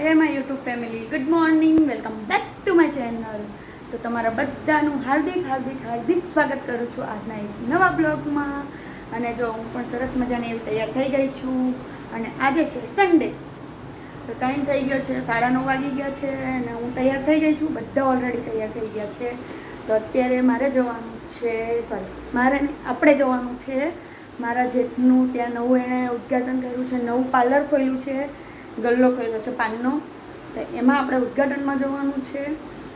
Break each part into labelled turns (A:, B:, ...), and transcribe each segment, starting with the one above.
A: હે my YouTube family, good morning, welcome back to my channel. તો તમારા બધાનું હાર્દિક સ્વાગત કરું છું આજના એક નવા બ્લોગમાં. અને જો હું પણ સરસ મજાની એવી તૈયાર થઈ ગઈ છું. અને આજે છે સન્ડે, તો ટાઈમ થઈ ગયો છે 9:30 વાગી ગયા છે અને હું તૈયાર થઈ ગઈ છું. બધા ઓલરેડી તૈયાર થઈ ગયા છે. તો અત્યારે મારે જવાનું છે, આપણે જવાનું છે મારા જેઠનું. ત્યાં નવું એણે ઉદ્ઘાટન કર્યું છે, નવું પાર્લર ખોલ્યું છે, ગલ્લો ખોલ્યો છે પાનનો. તો એમાં આપણે ઉદ્ઘાટનમાં જવાનું છે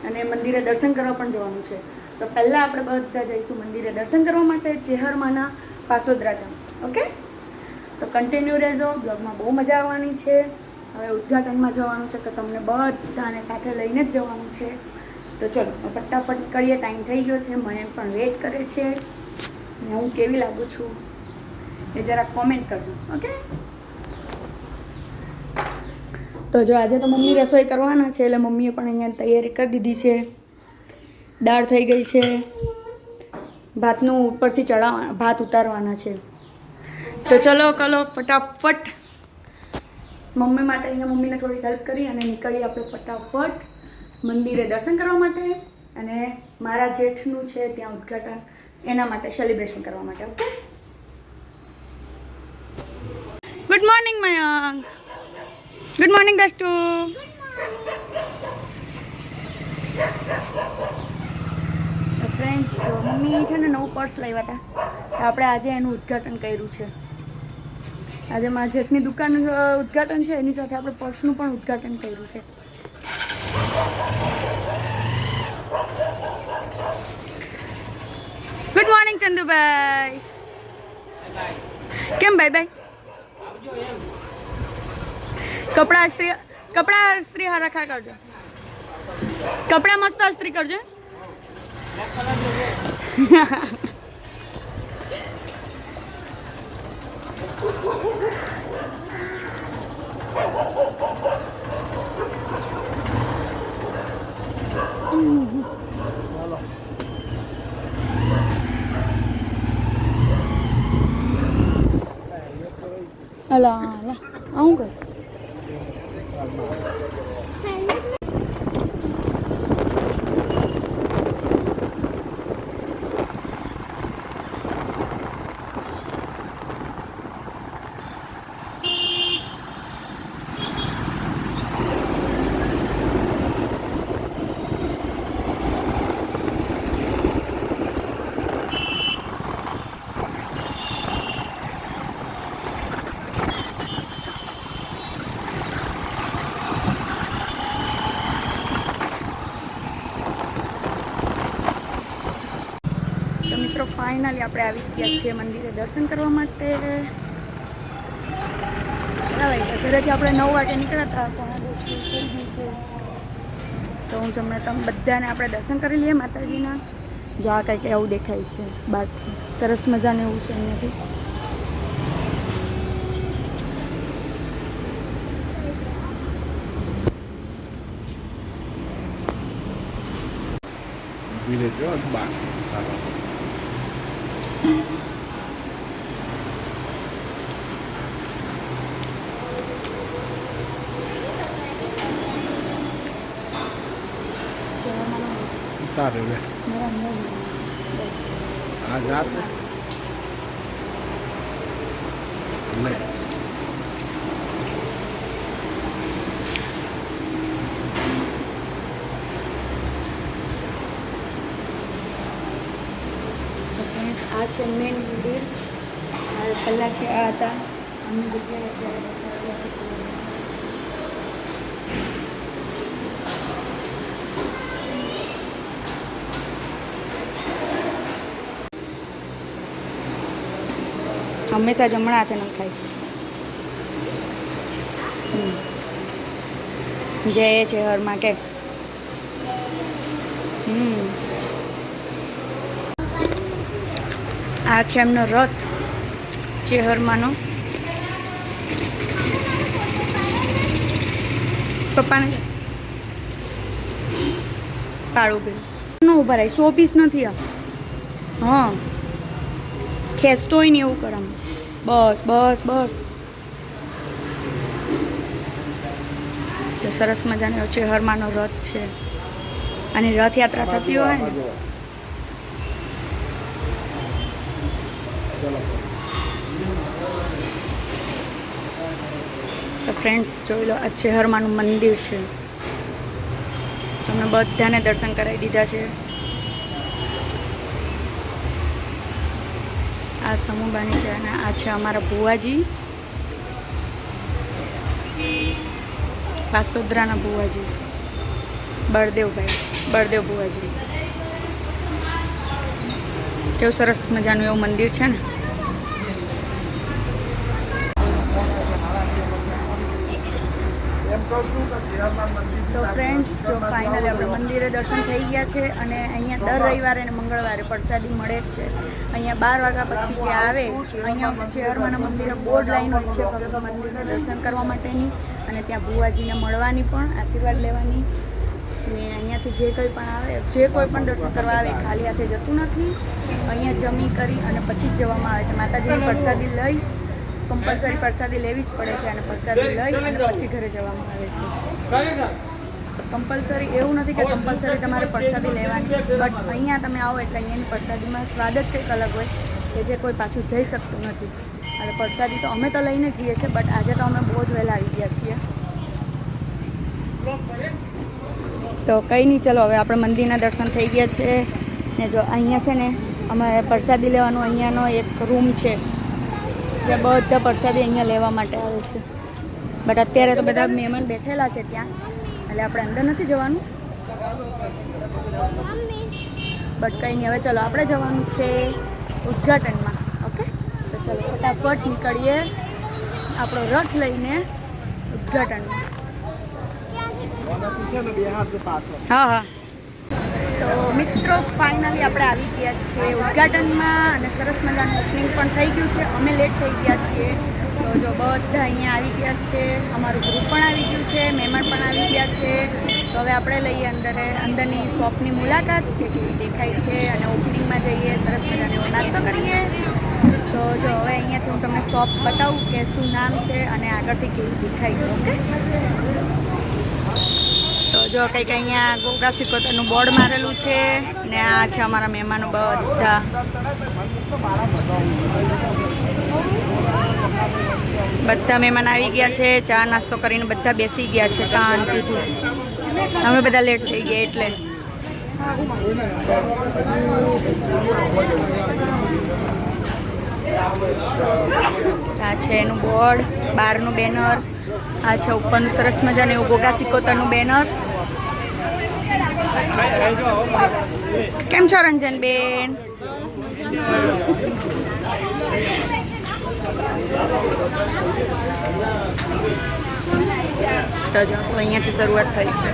A: અને મંદિરે દર્શન કરવા પણ જવાનું છે. તો પહેલાં આપણે બધા જઈશું મંદિરે દર્શન કરવા માટે, ચેહરમાંના પાસોદરા ધામ. ઓકે, તો કન્ટિન્યુ રહેજો, બ્લોગમાં બહુ મજા આવવાની છે. હવે ઉદ્ઘાટનમાં જવાનું છે તો તમને બધાને સાથે લઈને જ જવાનું છે. તો ચલો ફટાફટ નીકળીએ, ટાઈમ થઈ ગયો છે. મયંક પણ વેઇટ કરે છે. અને હું કેવી લાગુ છું એ જરા કોમેન્ટ કરજો. ઓકે, તો જો આજે તો મમ્મી રસોઈ કરવાના છે એટલે મમ્મીએ પણ અહીંયા તૈયારી કરી દીધી છે. દાળ થઈ ગઈ છે, ભાતનું ઉપરથી ભાત ઉતારવાના છે. તો ચલો ફટાફટ મમ્મી માટે અહીંયા મમ્મીને થોડી હેલ્પ કરી અને નીકળીએ આપણે ફટાફટ મંદિરે દર્શન કરવા માટે. અને મારા જેઠનું છે ત્યાં ઉદ્ઘાટન, એના માટે સેલિબ્રેશન કરવા માટે. Okay, good morning Mayank. Good morning દસ્ટુ. ફ્રેન્ડ્સ, જો મમ્મી છે ને નવું પર્સ લાવ્યા હતા, આપણે આજે એનું ઉદ્ઘાટન કર્યું છે. આજે મારા જેઠની દુકાનનું ઉદ્ઘાટન છે, એની સાથે આપણે પર્સનું પણ ઉદ્ઘાટન કર્યું છે. Good morning Chandubhai. કેમ બાય બાય? કપડા ઇસ્ત્રી હરખા કરજો. કપડા મસ્ત ઇસ્ત્રી કરજો. અલા આવું કર. મિત્રો ફાઇનલી આપણે આવી ગયા છીએ મંદિરે દર્શન કરવા માટે. ઘરેથી આપણે 9 વાગે નીકળ્યા હતા, તો હું તમને બધાને આપણે દર્શન કરી લઈએ માતાજીના. જો આ કંઈક એવું દેખાય છે બહારથી, સરસ મજાને એવું છે અહીંયાથી.
B: તારે લે આ જાત લે
A: આ છે મેન મંદિર. પહેલાં છે આ હતા અમની જગ્યાએ અત્યારે હંમેશા જમણા હાથે નખાય. જય છે હરમાં કે આ છે એમનો રથ ચેહરમાંનો. પપ્પાને કાળું ભાઈ નો ઉભા રહી, 100 પીસ નથી આ. હા, ખેંચતો હોય ને એવું કરામ. બસ બસ બસ. તો સરસ મજાનો ચેહરમાંનો રથ છે અને રથયાત્રા થતી હોય ને તો ફ્રેન્ડ્સ જોઈ લો આ ચેહરમાંનું મંદિર છે. તમને બધાને દર્શન કરાવી દીધા છે. આ સમૂહબાની છે અને આ છે અમારા ભુવાજી, પાસોદરાના ભુવાજી, બળદેવ ભુવાજી. કેવું સરસ મજાનું એવું મંદિર છે ને. તો ફ્રેન્ડ્સ જો ફાઇનલી આપણે મંદિરે દર્શન થઈ ગયા છે અને અહીંયા દર રવિવારે અને મંગળવારે પ્રસાદી મળે જ છે. અહીંયા 12 વાગ્યા પછી જે આવે અહીંયા ચેહરમાંના મંદિરે બોર્ડ લાઈન હોય છે ભગત મંદિરના દર્શન કરવા માટેની અને ત્યાં ભુવાજીને મળવાની પણ આશીર્વાદ લેવાની. અને અહીંયાથી જે કોઈ પણ આવે જે કોઈ પણ દર્શન કરવા આવે ખાલી હાથે જતું નથી. અહીંયા જમી કરી અને પછી જ જવામાં આવે છે. માતાજીની પ્રસાદી લઈ કમ્પલસરી પ્રસાદી લેવી જ પડે છે અને પ્રસાદી લઈ અને પછી ઘરે જવામાં આવે છે. કમ્પલસરી એવું નથી કે કમ્પલસરી તમારે પ્રસાદી લેવાની, બટ અહીંયા તમે આવો એટલે અહીંયાની પ્રસાદીમાં સ્વાદ જ કંઈક અલગ હોય કે જે કોઈ પાછું જઈ શકતું નથી. અને પ્રસાદી તો અમે તો લઈને જઈએ છીએ, બટ આજે તો અમે બહુ જ વહેલા આવી ગયા છીએ. તો કંઈ નહીં, ચલો હવે આપણે મંદિરના દર્શન થઈ ગયા છે ને જો અહીંયા છે ને અમે પ્રસાદી લેવાનું અહીંયાનો એક રૂમ છે જ્યાં બધા પ્રસાદી અહીંયા લેવા માટે આવે છે. બટ અત્યારે તો બધા મહેમાન બેઠેલા છે ત્યાં એટલે આપણે અંદર નથી જવાનું. બટ કંઈ નહીં, હવે ચલો આપણે જવાનું છે ઉદ્ઘાટનમાં. ઓકે, તો ચલો ફટાફટ નીકળીએ આપણો રથ લઈને ઉદ્ઘાટનમાં. હા હા. તો મિત્રો ફાઇનલી આપણે આવી ગયા છીએ ઉદ્ઘાટનમાં અને સરસ મજાનું ઓપનિંગ પણ થઈ ગયું છે. અમે લેટ થઈ ગયા છીએ તો જો બધા અહીંયા આવી ગયા છે, અમારું ગ્રુપ પણ આવી ગયું છે, મહેમાન પણ આવી ગયા છે. તો હવે આપણે લઈએ અંદરની શોપની મુલાકાત કે કેવી દેખાય છે અને ઓપનિંગમાં જઈએ, સરસ મજાનો એવો નાસ્તો કરીએ. તો જો હવે અહીંયાથી હું તમને શોપ બતાવું કે શું નામ છે અને આગળથી કેવી દેખાય છે. ઓકે, તો જો કંઈક અહીંયા ગોગા સિકોતરનું બોર્ડ મારેલું છે ને આ છે અમારા મહેમાનો બધા. બધા મહેમાન આવી ગયા છે, ચા નાસ્તો કરીને બધા બેસી ગયા છે શાંતિથી. અમે બધા લેટ થઈ ગયા એટલે. આ છે એનું બોર્ડ, બહારનું બેનર. આ છે ઉપરનું સરસ મજાનું એવું ગોગા સિકોતરનું બેનર. કેમ છો રંજનબેન? તો જો અહીંયાથી શરૂઆત થઈ છે.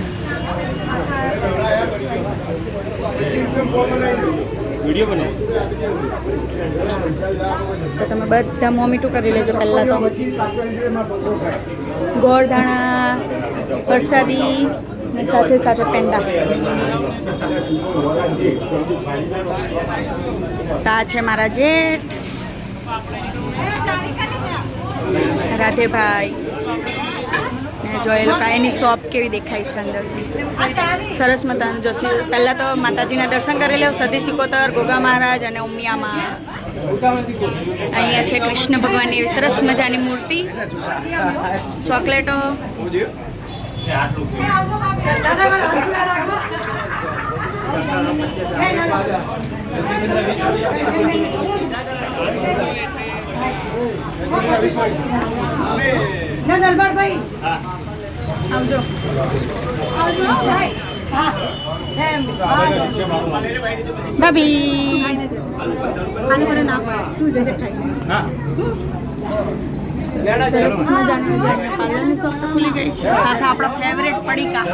B: વિડીયો બનાવો
A: તો તમે બધા મોમીટું કરી લેજો. પહેલાં તો ગોળ ધાણા, પ્રસાદી ને સાથે સાથે પેંડા. તો આ છે મારા જેઠ રાધેભાઈ ને જો એ લોકો એની શોપ કેવી દેખાય છે અંદરથી. સરસ મજાનું જશું. પહેલાં તો માતાજીના દર્શન કરી લો, સતી સિકોતર, ગોગા મહારાજ અને ઉમિયામાં. અહીંયા છે કૃષ્ણ ભગવાનની એવી સરસ મજાની મૂર્તિ, ચોકલેટો. દરબારભાઈ આવજો. ભાભી તું જજે ખાઈ. સરસ મજાની પાર્લરની શોપ તો ખુલી ગઈ છે, સાથે આપણા ફેવરેટ પડીકા.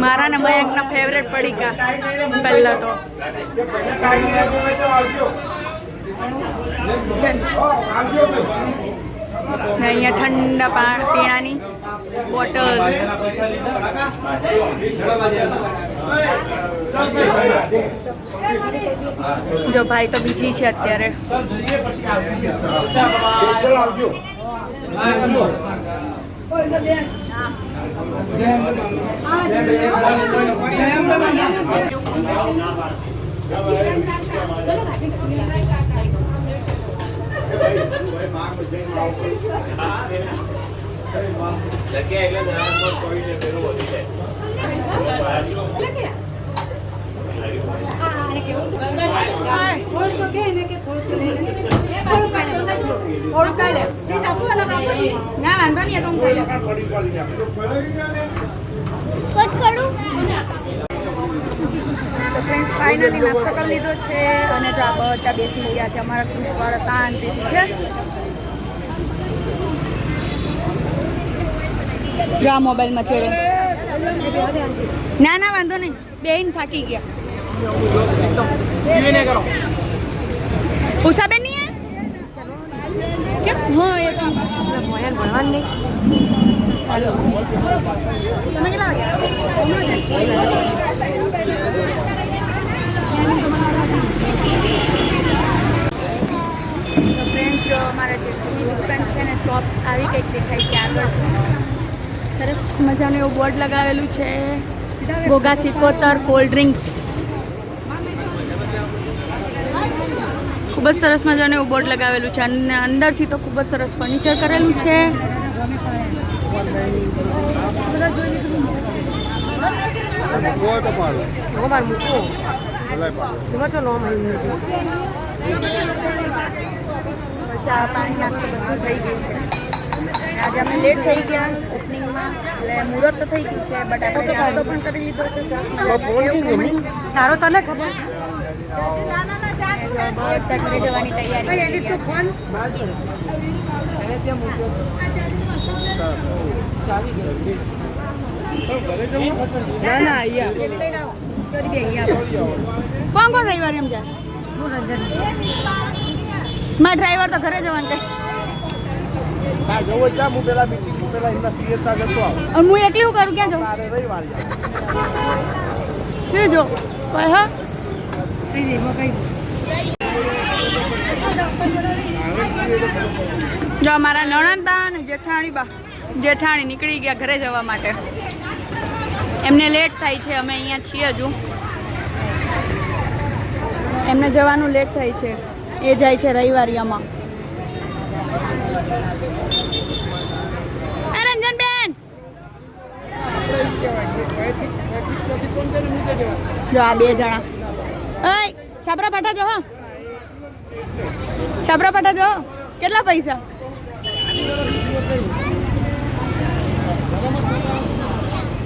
A: મારા ને મયંકના ફેવરેટ પડીકા પહેલા તો છે ને. અહીંયા ઠંડા પીણાની બોટલ. જો ભાઈ તો બીજી છે અત્યારે. થોડું ખાઈ લે ના વાંધો નહીં તો હું ખાઈ લે તો ફ્રેન્ડ્સ ફાઇનલી નાસ્તો કરી લીધો છે અને જો આ બધા બેસી ગયા છે અમારા ગ્રુપવાળા શાંતિથી છે જો આ મોબાઈલમાં ચડે ના ના વાંધો નહીં બેન થાકી ગયા ઉષાબેન નહીં કેમ હા એ તો ભણવાનું નહીં ચાલો તમે કેટલા ફ્રેન્ડ્સ જો અમારા જે જૂની દુકાન છે ને શોપ આવી કંઈક દેખાય છે આગળ સરસ મજાનું એવું બોર્ડ લગાવેલું છે ગોગા સિકોતર કોલ્ડ ડ્રિંક્સ ખૂબ જ સરસ મજાનું એવું બોર્ડ લગાવેલું છે અને અંદરથી તો ખૂબ જ સરસ ફર્નિચર કરેલું છે ચા પાણી નાસ્તો બધું થઈ ગયું છે આજે અમે લેટ થઈ ગયા ઓપનિંગમાં એટલે મુહૂર્ત તો થઈ ગયું છે બટ આપણે નાસ્તો પણ કરી લીધો છે સરસ મજાનો તારો તને ખબર બધા ઘરે જવાની તૈયારી કોણ કોણ રવિવાર એમ જાય મારા ડ્રાઈવર તો ઘરે જવાનું કઈ હું એકલી હું કરું ક્યાં જાઉં શું જો હા જો અમારા નણંદબા અને જેઠાણી નીકળી ગયા ઘરે જવા માટે એમને લેટ થાય છે અમે અહીંયા છીએ હજુ એમને જવાનું લેટ થાય છે એ જાય છે રવિવારિયામાં રંજનબેન જો આ બે જણા ઓય છાપરા પાટા જો છાપરા પાટા જો કેટલા પૈસા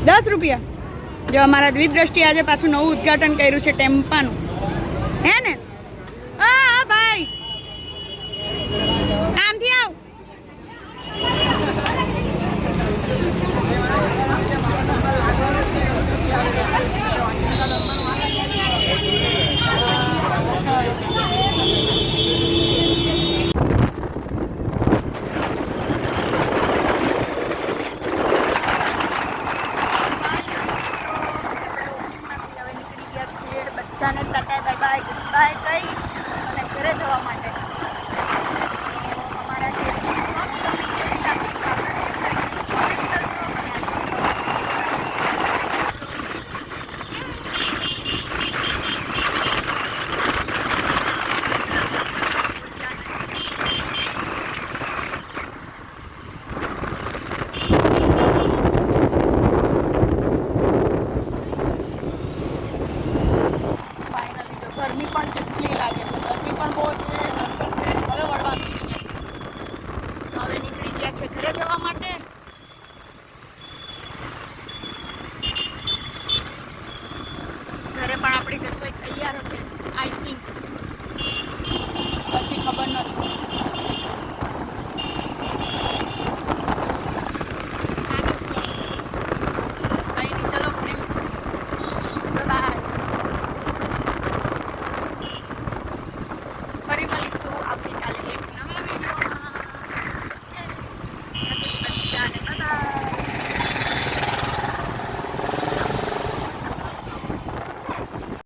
A: ₹10 જો અમારા દ્વિદ્રષ્ટિ આજે પાછું નવું ઉદ્ઘાટન કર્યું છે ટેમ્પાનું હે ને